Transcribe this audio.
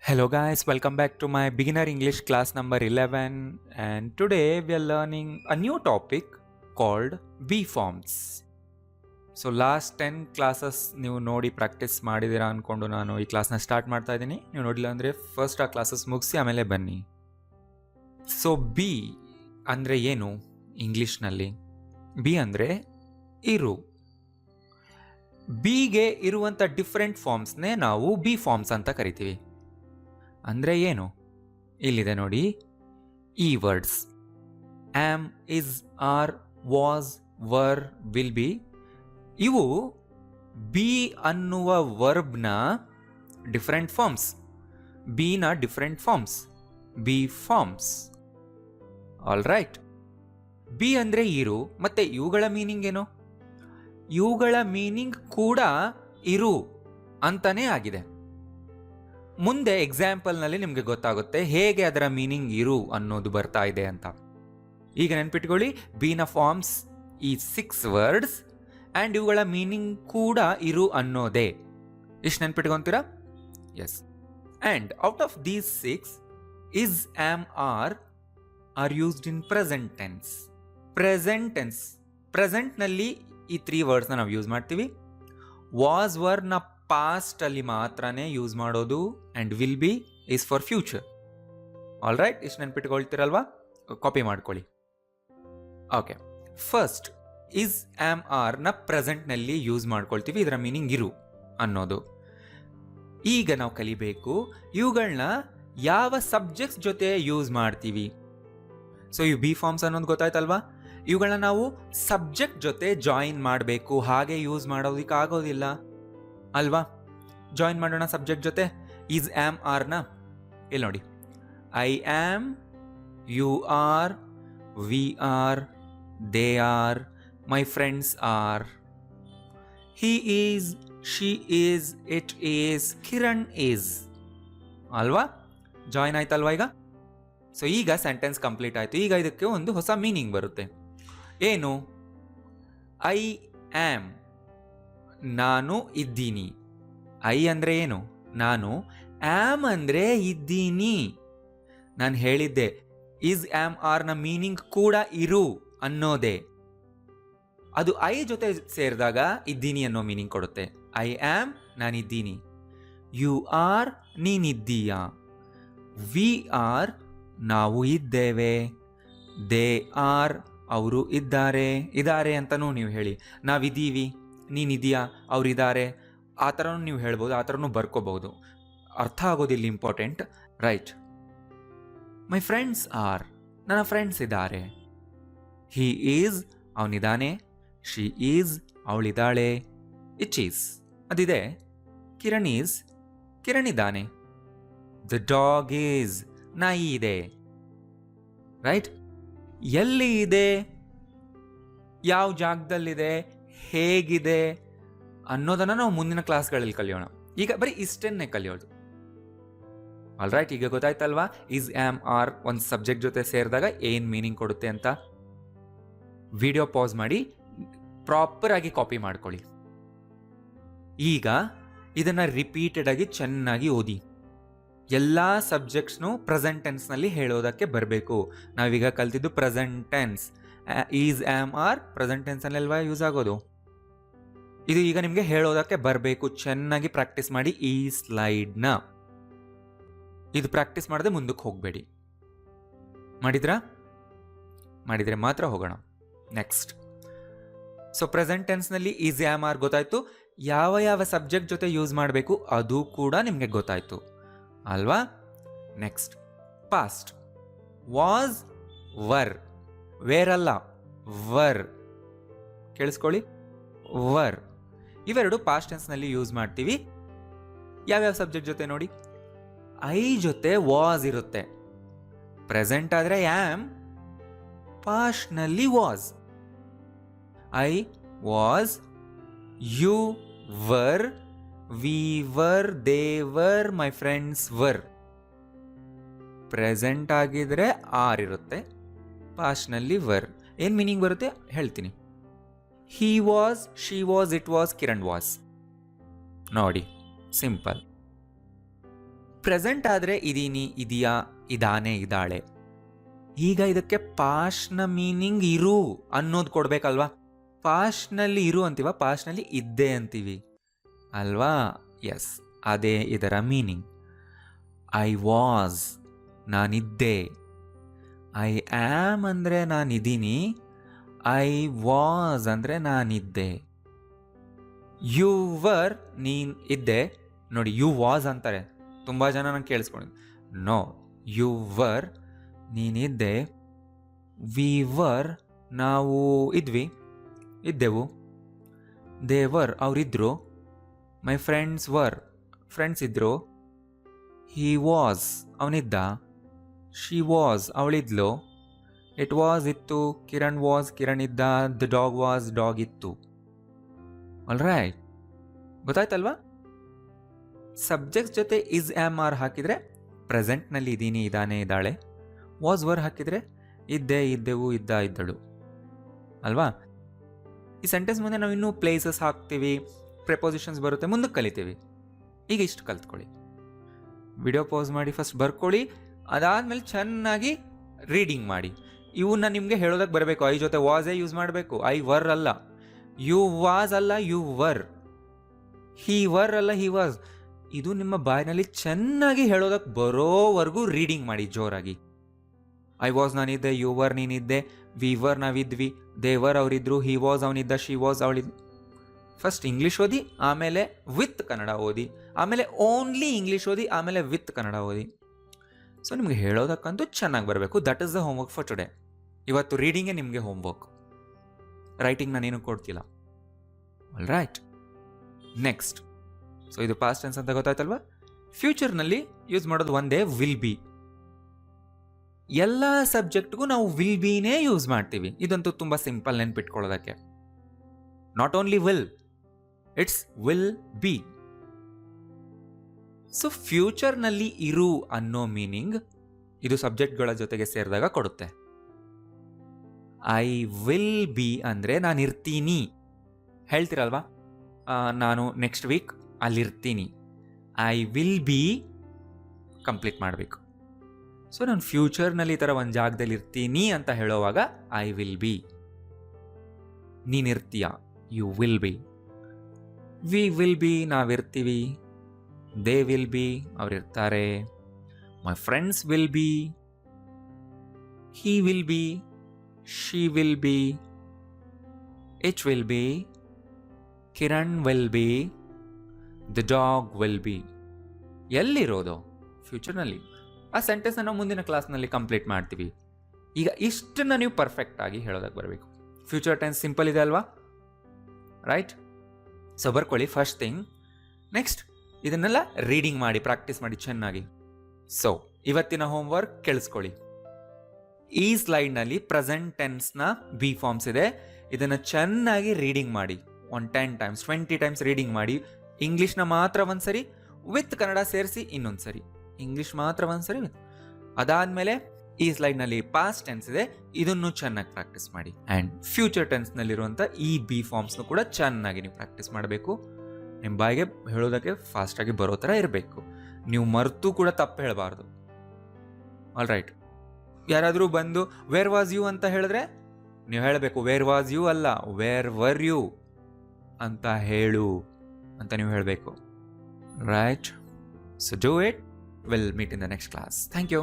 Hello guys, welcome back to my beginner English class number 11, and today we are learning a new topic called B forms. So last 10 classes ನೀವು ನೋಡಿ practice ಮಾಡಿದ್ದೀರಾ ಅಂದ್ಕೊಂಡು ನಾನು ಈ ಕ್ಲಾಸ್ನ start ಮಾಡ್ತಾ ಇದ್ದೀನಿ. ನೀವು ನೋಡಿಲ್ಲ ಅಂದರೆ ಫಸ್ಟ್ ಆ ಕ್ಲಾಸಸ್ ಮುಗಿಸಿ ಆಮೇಲೆ ಬನ್ನಿ. ಸೊ ಬಿ ಅಂದರೆ ಏನು ಇಂಗ್ಲೀಷ್ನಲ್ಲಿ? ಬಿ ಅಂದರೆ ಇರು. ಬಿಗೆ ಇರುವಂಥ ಡಿಫ್ರೆಂಟ್ ಫಾರ್ಮ್ಸ್ನೇ ನಾವು ಬಿ ಫಾರ್ಮ್ಸ್ ಅಂತ ಕರಿತೀವಿ. ಅಂದರೆ ಏನು? ಇಲ್ಲಿದೆ ನೋಡಿ, ಈ words am, is, are, was, were, will be. ಇವು ಬಿ ಅನ್ನುವ ವರ್ಬ್ನ ಡಿಫರೆಂಟ್ ಫಾರ್ಮ್ಸ್. ಬಿನ different forms, be forms. All right. Be ಅಂದರೆ ಇರು, ಮತ್ತೆ ಇವುಗಳ ಮೀನಿಂಗ್ ಏನು? ಇವುಗಳ ಮೀನಿಂಗ್ ಕೂಡ ಇರು ಅಂತಾನೇ ಆಗಿದೆ. ಮುಂದೆ ಎಕ್ಸಾಂಪಲ್ನಲ್ಲಿ ನಿಮಗೆ ಗೊತ್ತಾಗುತ್ತೆ ಹೇಗೆ ಅದರ ಮೀನಿಂಗ್ ಇರು ಅನ್ನೋದು ಬರ್ತಾ ಇದೆ ಅಂತ. ಈಗ ನೆನ್ಪಿಟ್ಕೊಳ್ಳಿ, ಬಿನ ಫಾರ್ಮ್ಸ್ ಈ 6 ವರ್ಡ್ಸ್ ಆ್ಯಂಡ್ ಇವುಗಳ ಮೀನಿಂಗ್ ಕೂಡ ಇರು ಅನ್ನೋದೇ. ಇಷ್ಟು ನೆನ್ಪಿಟ್ಕೊಂತೀರಾ? Yes. And out of these 6, is, am, are used in present tense. Present tense, ಪ್ರೆಸೆಂಟ್ನಲ್ಲಿ ಈ 3 ವರ್ಡ್ಸ್ನ ನಾವು ಯೂಸ್ ಮಾಡ್ತೀವಿ. ವಾಸ್, ವರ್ನ ಪಾಸ್ಟ್ ಅಲ್ಲಿ ಮಾತ್ರನೇ ಯೂಸ್ ಮಾಡೋದು, and will be is for future. All right, ಇಷ್ಟು ನೆನ್ಪಿಟ್ಕೊಳ್ತೀರಲ್ವಾ? ಕಾಪಿ ಮಾಡ್ಕೊಳ್ಳಿ. ಓಕೆ, ಫಸ್ಟ್ ಇಸ್, ಆಮ್, ಆರ್ನ ಪ್ರೆಸೆಂಟ್ನಲ್ಲಿ ಯೂಸ್ ಮಾಡ್ಕೊಳ್ತೀವಿ. ಇದರ ಮೀನಿಂಗ್ ಇರು ಅನ್ನೋದು. ಈಗ ನಾವು ಕಲಿಬೇಕು ಇವುಗಳನ್ನ ಯಾವ ಸಬ್ಜೆಕ್ಟ್ಸ್ ಜೊತೆ ಯೂಸ್ ಮಾಡ್ತೀವಿ. ಸೊ ಇವು ಬಿ ಫಾರ್ಮ್ಸ್ ಅನ್ನೋದು ಗೊತ್ತಾಯ್ತಲ್ವಾ? ಇವುಗಳನ್ನ ನಾವು ಸಬ್ಜೆಕ್ಟ್ ಜೊತೆ ಜಾಯಿನ್ ಮಾಡಬೇಕು, ಹಾಗೆ ಯೂಸ್ ಮಾಡೋದಕ್ಕೆ ಆಗೋದಿಲ್ಲ ಅಲ್ವಾ? ಜಾಯಿನ್ ಮಾಡೋಣ ಸಬ್ಜೆಕ್ಟ್ ಜೊತೆ. ಈಸ್, ಆಮ್, ಆರ್ನ ಇಲ್ಲಿ ನೋಡಿ, I am, you are, we are, they are, my friends are, he is, she is, it is, Kiran is. ಅಲ್ವಾ? ಜಾಯಿನ್ ಆಯ್ತಲ್ವಾ ಈಗ? ಸೊ ಈಗ ಸೆಂಟೆನ್ಸ್ ಕಂಪ್ಲೀಟ್ ಆಯಿತು. ಈಗ ಇದಕ್ಕೆ ಒಂದು ಹೊಸ ಮೀನಿಂಗ್ ಬರುತ್ತೆ. ಏನು? ಐ ಆಮ್, ನಾನು ಇದ್ದೀನಿ. ಐ ಅಂದರೆ ಏನು? ನಾನು. ಆಮ್ ಅಂದರೆ ಇದ್ದೀನಿ. ನಾನು ಹೇಳಿದ್ದೆ ಈಸ್, ಆಮ್, ಆರ್ನ ಮೀನಿಂಗ್ ಕೂಡ ಇರು ಅನ್ನೋದೇ. ಅದು ಐ ಜೊತೆ ಸೇರಿದಾಗ ಇದ್ದೀನಿ ಅನ್ನೋ ಮೀನಿಂಗ್ ಕೊಡುತ್ತೆ. ಐ ಆಮ್, ನಾನಿದ್ದೀನಿ. ಯು ಆರ್, ನೀನಿದ್ದೀಯಾ. ವಿ ಆರ್, ನಾವು ಇದ್ದೇವೆ. ದೇ ಆರ್, ಅವರು ಇದ್ದಾರೆ ಅಂತಲೂ ನೀವು ಹೇಳಿ. ನಾವಿದ್ದೀವಿ, ನೀನಿದೆಯಾ, ಅವರಿದ್ದಾರೆ, ಆ ಥರನೂ ನೀವು ಹೇಳ್ಬೋದು, ಆ ಥರನೂ ಬರ್ಕೋಬಹುದು. ಅರ್ಥ ಆಗೋದಿಲ್ಲ, important. Right. My friends are, ನನ್ನ ಫ್ರೆಂಡ್ಸ್ ಇದ್ದಾರೆ. ಹಿ ಈಸ್, ಅವನಿದ್ದಾನೆ. ಶಿ ಈಸ್, ಅವಳಿದ್ದಾಳೆ. ಇಟ್ ಈಸ್, ಅದಿದೆ. ಕಿರಣ್ ಈಸ್, ಕಿರಣಿದ್ದಾನೆ. ದ ಡಾಗ್ ಈಸ್, ನಾಯಿ ಇದೆ. ರೈಟ್. ಎಲ್ಲಿ ಇದೆ, ಯಾವ ಜಾಗದಲ್ಲಿದೆ, ಹೇಗಿದೆ ಅನ್ನೋದನ್ನು ನಾವು ಮುಂದಿನ ಕ್ಲಾಸ್ಗಳಲ್ಲಿ ಕಲಿಯೋಣ. ಈಗ ಬರೀ ಇಷ್ಟನ್ನೇ ಕಲಿಯೋದು. All right. ಈಗ ಗೊತ್ತಾಯ್ತಲ್ವಾ ಇಸ್, ಆಮ್, ಆರ್ ಒಂದು ಸಬ್ಜೆಕ್ಟ್ ಜೊತೆ ಸೇರಿದಾಗ ಏನು ಮೀನಿಂಗ್ ಕೊಡುತ್ತೆ ಅಂತ? ವಿಡಿಯೋ ಪಾಸ್ ಮಾಡಿ ಪ್ರಾಪರ್ ಆಗಿ ಕಾಪಿ ಮಾಡ್ಕೊಳ್ಳಿ. ಈಗ ಇದನ್ನ ರಿಪೀಟೆಡ್ ಆಗಿ ಚೆನ್ನಾಗಿ ಓದಿ. ಎಲ್ಲ ಸಬ್ಜೆಕ್ಟ್ಸ್ನು ಪ್ರೆಸೆಂಟ್ ಟೆನ್ಸ್ನಲ್ಲಿ ಹೇಳೋದಕ್ಕೆ ಬರಬೇಕು. ನಾವೀಗ ಕಲ್ತಿದ್ದು present tense. Is, am, are present ಟೆನ್ಸಲ್ಲಿ ಅಲ್ವಾ ಯೂಸ್ ಆಗೋದು. ಇದು ಈಗ ನಿಮಗೆ ಹೇಳೋದಕ್ಕೆ ಬರಬೇಕು. ಚೆನ್ನಾಗಿ ಪ್ರಾಕ್ಟೀಸ್ ಮಾಡಿ ಈ ಸ್ಲೈಡ್ನ. ಇದು ಪ್ರಾಕ್ಟೀಸ್ ಮಾಡದೆ ಮುಂದಕ್ಕೆ ಹೋಗಬೇಡಿ. ಮಾಡಿದ್ರೆ ಮಾತ್ರ ಹೋಗೋಣ. ನೆಕ್ಸ್ಟ್. ಸೊ ಪ್ರೆಸೆಂಟ್ ಟೆನ್ಸ್ನಲ್ಲಿ ಈಸ್, ಆಮ್, ಆರ್ ಗೊತ್ತಾಯ್ತು. ಯಾವ ಸಬ್ಜೆಕ್ಟ್ ಜೊತೆ ಯೂಸ್ ಮಾಡಬೇಕು ಅದು ಕೂಡ ನಿಮಗೆ ಗೊತ್ತಾಯ್ತು ಅಲ್ವಾ? Next. Past. Was, were. Where ಅಲ್ಲ, ವರ್. ಕೇಳಿಸ್ಕೊಳ್ಳಿ, ವರ್. ಇವೆರಡು ಪಾಸ್ಟ್ ಟೆನ್ಸ್ನಲ್ಲಿ ಯೂಸ್ ಮಾಡ್ತೀವಿ. ಯಾವ್ಯಾವ ಸಬ್ಜೆಕ್ಟ್ ಜೊತೆ ನೋಡಿ? ಐ ಜೊತೆ ವಾಸ್ ಇರುತ್ತೆ. ಪ್ರೆಸೆಂಟ್ ಆದರೆ ಆಮ್, ಪಾಸ್ಟ್ನಲ್ಲಿ was. I was, you were, we were, they were, my friends were. Present ಆಗಿದ್ರೆ ಆರ್ ಇರುತ್ತೆ, ಪಾಸ್ಟ್ನಲ್ಲಿ ವರ್. ಏನು ಮೀನಿಂಗ್ ಬರುತ್ತೆ ಹೇಳ್ತೀನಿ. He was, she was, it was, Kiran was. ನೋಡಿ, ಸಿಂಪಲ್. ಪ್ರೆಸೆಂಟ್ ಆದರೆ ಇದೀನಿ, ಇದೆಯಾ, ಇದಾನೆ, ಇದ್ದಾಳೆ. ಈಗ ಇದಕ್ಕೆ ಪಾಸ್ಟ್ನ ಮೀನಿಂಗ್ ಇರು ಅನ್ನೋದು ಕೊಡ್ಬೇಕಲ್ವಾ. ಪಾಸ್ಟ್ನಲ್ಲಿ ಇರು ಅಂತೀವ, ಪಾಸ್ಟ್ನಲ್ಲಿ ಇದ್ದೆ ಅಂತೀವಿ ಅಲ್ವಾ. ಎಸ್, ಅದೇ ಇದರ ಮೀನಿಂಗ್. ಐ ವಾಸ್, ನಾನಿದ್ದೆ. ಐ ಆಮ್ ಅಂದರೆ ನಾನಿದ್ದೀನಿ. ಐ ವಾಸ್ ಅಂದರೆ ನಾನಿದ್ದೆ. ಯು ವರ್, ನೀನ್ ಇದ್ದೆ. ನೋಡಿ, ಯು ವಾಸ್ ಅಂತಾರೆ, ತುಂಬ ಜನ ನಂಗೆ ಕೇಳಿಸ್ಕೊಂಡಿದ್ದು. ನೋ, ಯು ವರ್, ನೀನಿದ್ದೆ. ವಿ ವರ್, ನಾವು ಇದ್ದೆವು. ದೇ ವರ್, ಅವರಿದ್ದರು. ಮೈ ಫ್ರೆಂಡ್ಸ್ ವರ್, ಫ್ರೆಂಡ್ಸ್ ಇದ್ದರು. ಹಿ ವಾಸ್, ಅವನಿದ್ದ. ಶಿ ವಾಸ್, ಅವಳಿದ್ಲು. ಇಟ್ ವಾಸ್, ಇತ್ತು. ಕಿರಣ್ ವಾಸ್, ಕಿರಣ್ ಇದ್ದ. ದ ಡಾಗ್ ವಾಸ್, ಡಾಗ್ ಇತ್ತು. ಆಲ್ ರೈಟ್, ಗೊತ್ತಾಯ್ತಲ್ವಾ. ಸಬ್ಜೆಕ್ಟ್ಸ್ ಜೊತೆ ಇಸ್ ಆಮ್ ಆರ್ ಹಾಕಿದರೆ ಪ್ರೆಸೆಂಟ್ನಲ್ಲಿ ಇದ್ದೀನಿ, ಇದ್ದಾನೆ, ಇದ್ದಾಳೆ. ವಾಸ್ ವರ್ ಹಾಕಿದರೆ ಇದ್ದೆ, ಇದ್ದೆವು, ಇದ್ದ, ಇದ್ದಳು ಅಲ್ವಾ. ಈ ಸೆಂಟೆನ್ಸ್ ಮುಂದೆ ನಾವು ಇನ್ನೂ ಪ್ಲೇಸಸ್ ಹಾಕ್ತೀವಿ, ಪ್ರೆಪೋಸಿಷನ್ಸ್ ಬರುತ್ತೆ, ಮುಂದಕ್ಕೆ ಕಲಿತೀವಿ. ಈಗ ಇಷ್ಟು ಕಲ್ತ್ಕೊಳ್ಳಿ. ವಿಡಿಯೋ ಪಾಸ್ ಮಾಡಿ ಫಸ್ಟ್ ಬರ್ಕೊಳ್ಳಿ, ಅದಾದಮೇಲೆ ಚೆನ್ನಾಗಿ ರೀಡಿಂಗ್ ಮಾಡಿ. ಇವನ್ನ ನಿಮಗೆ ಹೇಳೋದಕ್ಕೆ ಬರಬೇಕು. ಐ ಜೊತೆ ವಾಸೇ ಯೂಸ್ ಮಾಡಬೇಕು, ಐ ವರ್ ಅಲ್ಲ. ಯು ವಾಸ್ ಅಲ್ಲ, ಯು ವರ್. ಹಿ ವರ್ ಅಲ್ಲ, ಹಿ ವಾಸ್. ಇದು ನಿಮ್ಮ ಬಾಯಿನಲ್ಲಿ ಚೆನ್ನಾಗಿ ಹೇಳೋದಕ್ಕೆ ಬರೋವರೆಗೂ ರೀಡಿಂಗ್ ಮಾಡಿ ಜೋರಾಗಿ. ಐ ವಾಸ್, ನಾನಿದ್ದೆ. ಯು ವರ್, ನೀನಿದ್ದೆ. ವಿ ವರ್, ನಾವಿದ್ವಿ. ದೇ ವರ್, ಅವರಿದ್ರು. ಹಿ ವಾಸ್, ಅವನಿದ್ದ. ಶಿ ವಾಸ್, ಅವಳಿದ್. ಫಸ್ಟ್ ಇಂಗ್ಲೀಷ್ ಓದಿ, ಆಮೇಲೆ ವಿತ್ ಕನ್ನಡ ಓದಿ, ಆಮೇಲೆ ಓನ್ಲಿ ಇಂಗ್ಲೀಷ್ ಓದಿ, ಆಮೇಲೆ ವಿತ್ ಕನ್ನಡ ಓದಿ. ಸೊ ನಿಮಗೆ ಹೇಳೋದಕ್ಕಂತೂ ಚೆನ್ನಾಗಿ ಬರಬೇಕು. That is the homework for today. ಇವತ್ತು ರೀಡಿಂಗೇ ನಿಮಗೆ ಹೋಮ್ವರ್ಕ್, ರೈಟಿಂಗ್ ನಾನೇನು ಕೊಡ್ತಿಲ್ಲ. All right, next. ಸೊ ಇದು ಪಾಸ್ಟ್ ಟೆನ್ಸ್ ಅಂತ ಗೊತ್ತಾಯ್ತಲ್ವಾ. ಫ್ಯೂಚರ್ನಲ್ಲಿ ಯೂಸ್ ಮಾಡೋದು ಒಂದೇ, ವಿಲ್ ಬಿ. ಎಲ್ಲ ಸಬ್ಜೆಕ್ಟ್ಗೂ ನಾವು ವಿಲ್ ಬಿನೇ ಯೂಸ್ ಮಾಡ್ತೀವಿ. ಇದಂತೂ ತುಂಬ ಸಿಂಪಲ್ ನೆನ್ಪಿಟ್ಕೊಳ್ಳೋದಕ್ಕೆ. Not only will, it's will be. So ಫ್ಯೂಚರ್ನಲ್ಲಿ ಇರು ಅನ್ನೋ ಮೀನಿಂಗ್ ಇದು ಸಬ್ಜೆಕ್ಟ್ಗಳ ಜೊತೆಗೆ ಸೇರಿದಾಗ ಕೊಡುತ್ತೆ. ಐ ವಿಲ್ ಬಿ ಅಂದರೆ ನಾನು ಇರ್ತೀನಿ ಹೇಳ್ತೀರಲ್ವಾ. ನಾನು ನೆಕ್ಸ್ಟ್ ವೀಕ್ ಅಲ್ಲಿರ್ತೀನಿ. ಐ ವಿಲ್ ಬಿ ಕಂಪ್ಲೀಟ್ ಮಾಡಬೇಕು. ಸೊ ನಾನು ಫ್ಯೂಚರ್ನಲ್ಲಿ ಈ ಥರ ಒಂದು ಜಾಗದಲ್ಲಿ ಇರ್ತೀನಿ ಅಂತ ಹೇಳೋವಾಗ ಐ ವಿಲ್ ಬಿ. ನೀನಿರ್ತೀಯ, you will be. We will be, ನಾವಿರ್ತೀವಿ. ದೇ ವಿಲ್ ಬಿ, ಅವರಿರ್ತಾರೆ. My friends will be. He will be. She will be. It will be. Kiran will be. The dog will be. ಎಲ್ಲಿರೋದು? ಫ್ಯೂಚರ್ನಲ್ಲಿ. ಆ ಸೆಂಟೆನ್ಸ್ನ ನಾವು ಮುಂದಿನ ಕ್ಲಾಸ್ನಲ್ಲಿ complete ಮಾಡ್ತೀವಿ. ಈಗ ಇಷ್ಟನ್ನ ನೀವು ಪರ್ಫೆಕ್ಟ್ ಆಗಿ ಹೇಳೋದಕ್ಕೆ ಬರಬೇಕು. ಫ್ಯೂಚರ್ ಟೆನ್ಸ್ ಸಿಂಪಲ್ ಇದೆ ಅಲ್ವಾ, ರೈಟ್? ಸೊ ಬರ್ಕೊಳ್ಳಿ ಫಸ್ಟ್ ಥಿಂಗ್. ನೆಕ್ಸ್ಟ್ ಇದನ್ನೆಲ್ಲ ರೀಡಿಂಗ್ ಮಾಡಿ, ಪ್ರಾಕ್ಟೀಸ್ ಮಾಡಿ ಚೆನ್ನಾಗಿ. ಸೊ ಇವತ್ತಿನ ಹೋಮ್ವರ್ಕ್ ಕೇಳಿಸ್ಕೊಳ್ಳಿ. ಈ ಸ್ಲೈಡ್ನಲ್ಲಿ ಪ್ರೆಸೆಂಟ್ ಟೆನ್ಸ್ನ ಬಿ ಫಾರ್ಮ್ಸ್ ಇದೆ. ಇದನ್ನು ಚೆನ್ನಾಗಿ ರೀಡಿಂಗ್ ಮಾಡಿ. 10 times 20 times ರೀಡಿಂಗ್ ಮಾಡಿ. ಇಂಗ್ಲೀಷ್ನ ಮಾತ್ರ ಒಂದ್ಸರಿ, ವಿತ್ ಕನ್ನಡ ಸೇರಿಸಿ ಇನ್ನೊಂದ್ಸರಿ. ಇಂಗ್ಲೀಷ್ ಮಾತ್ರ ಒಂದ್ಸರಿ, ಅದಾದಮೇಲೆ ಈ ಸ್ಲೈಡ್ನಲ್ಲಿ ಪಾಸ್ಟ್ ಟೆನ್ಸ್ ಇದೆ, ಇದನ್ನು ಚೆನ್ನಾಗಿ ಪ್ರಾಕ್ಟೀಸ್ ಮಾಡಿ. ಆ್ಯಂಡ್ ಫ್ಯೂಚರ್ ಟೆನ್ಸ್ನಲ್ಲಿರುವಂಥ ಈ ಬಿ ಫಾರ್ಮ್ಸ್ನು ಕೂಡ ಚೆನ್ನಾಗಿ ನೀವು ಪ್ರಾಕ್ಟೀಸ್ ಮಾಡಬೇಕು. ನಿಮ್ಮ ಬಾಯಿಗೆ ಹೇಳೋದಕ್ಕೆ ಫಾಸ್ಟಾಗಿ ಬರೋ ಥರ ಇರಬೇಕು. ನೀವು ಮರೆತು ಕೂಡ ತಪ್ಪು ಹೇಳಬಾರ್ದು. All right. ಯಾರಾದರೂ ಬಂದು ವೇರ್ ವಾಸ್ ಯು ಅಂತ ಹೇಳಿದ್ರೆ ನೀವು ಹೇಳಬೇಕು, ವೇರ್ ವಾಸ್ ಯು ಅಲ್ಲ, ವೇರ್ ವರ್ ಯು ಅಂತ ಹೇಳು ಅಂತ ನೀವು ಹೇಳಬೇಕು. Right? So do it. Will meet in the next class. Thank you.